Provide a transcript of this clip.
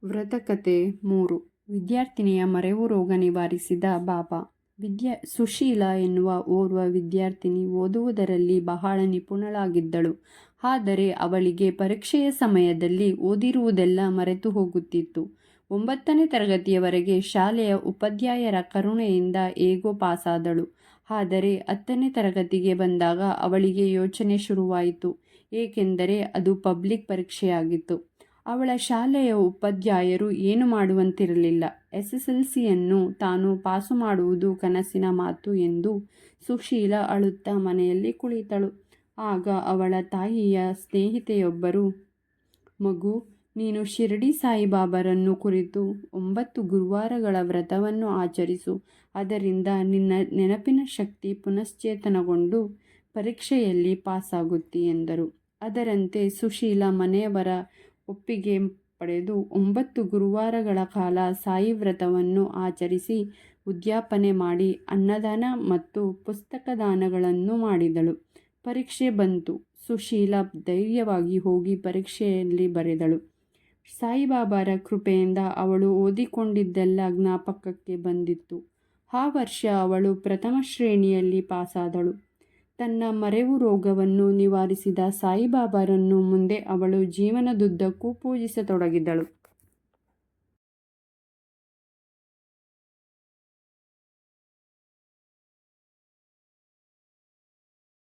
ವ್ರತಕಥೆ 3. ವಿದ್ಯಾರ್ಥಿನಿಯ ಮರೆವು ರೋಗ ನಿವಾರಿಸಿದ ಬಾಬಾ. ಸುಶೀಲಾ ಎನ್ನುವ ಓರ್ವ ವಿದ್ಯಾರ್ಥಿನಿ ಓದುವುದರಲ್ಲಿ ಬಹಳ ನಿಪುಣಳಾಗಿದ್ದಳು. ಆದರೆ ಅವಳಿಗೆ ಪರೀಕ್ಷೆಯ ಸಮಯದಲ್ಲಿ ಓದಿರುವುದೆಲ್ಲ ಮರೆತು ಹೋಗುತ್ತಿತ್ತು. 9ನೇ ತರಗತಿಯವರೆಗೆ ಶಾಲೆಯ ಉಪಾಧ್ಯಾಯರ ಕರುಣೆಯಿಂದ ಹೇಗೋ ಪಾಸಾದಳು. ಆದರೆ 10ನೇ ತರಗತಿಗೆ ಬಂದಾಗ ಅವಳಿಗೆ ಯೋಚನೆ ಶುರುವಾಯಿತು. ಏಕೆಂದರೆ ಅದು ಪಬ್ಲಿಕ್ ಪರೀಕ್ಷೆಯಾಗಿತ್ತು. ಅವಳ ಶಾಲೆಯ ಉಪಾಧ್ಯಾಯರು ಏನು ಮಾಡುವಂತಿರಲಿಲ್ಲ. SSLCಯನ್ನು ತಾನು ಪಾಸು ಮಾಡುವುದು ಕನಸಿನ ಮಾತು ಎಂದು ಸುಶೀಲಾ ಅಳುತ್ತಾ ಮನೆಯಲ್ಲಿ ಕುಳಿತಳು. ಆಗ ಅವಳ ತಾಯಿಯ ಸ್ನೇಹಿತೆಯೊಬ್ಬರು, ಮಗು, ನೀನು ಶಿರಡಿ ಸಾಯಿಬಾಬಾರನ್ನು ಕುರಿತು 9 ಗುರುವಾರಗಳ ವ್ರತವನ್ನು ಆಚರಿಸು. ಅದರಿಂದ ನಿನ್ನ ನೆನಪಿನ ಶಕ್ತಿ ಪುನಶ್ಚೇತನಗೊಂಡು ಪರೀಕ್ಷೆಯಲ್ಲಿ ಪಾಸಾಗುತ್ತಿ ಎಂದರು. ಅದರಂತೆ ಸುಶೀಲಾ ಮನೆಯವರ ಒಪ್ಪಿಗೆ ಪಡೆದು 9 ಗುರುವಾರಗಳ ಕಾಲ ಸಾಯಿ ವ್ರತವನ್ನು ಆಚರಿಸಿ ಉದ್ಯಾಪನೆ ಮಾಡಿ ಅನ್ನದಾನ ಮತ್ತು ಪುಸ್ತಕ ದಾನಗಳನ್ನು ಮಾಡಿದಳು. ಪರೀಕ್ಷೆ ಬಂತು. ಸುಶೀಲಾ ಧೈರ್ಯವಾಗಿ ಹೋಗಿ ಪರೀಕ್ಷೆಯಲ್ಲಿ ಬರೆದಳು. ಸಾಯಿಬಾಬಾರ ಕೃಪೆಯಿಂದ ಅವಳು ಓದಿಕೊಂಡಿದ್ದೆಲ್ಲ ಜ್ಞಾಪಕಕ್ಕೆ ಬಂದಿತ್ತು. ಆ ವರ್ಷ ಅವಳು ಪ್ರಥಮ ಶ್ರೇಣಿಯಲ್ಲಿ ಪಾಸಾದಳು. ತನ್ನ ಮರೆವು ರೋಗವನ್ನು ನಿವಾರಿಸಿದ ಸಾಯಿಬಾಬಾರನ್ನು ಮುಂದೆ ಅವಳು ಜೀವನದುದ್ದಕ್ಕೂ ಪೂಜಿಸತೊಡಗಿದಳು.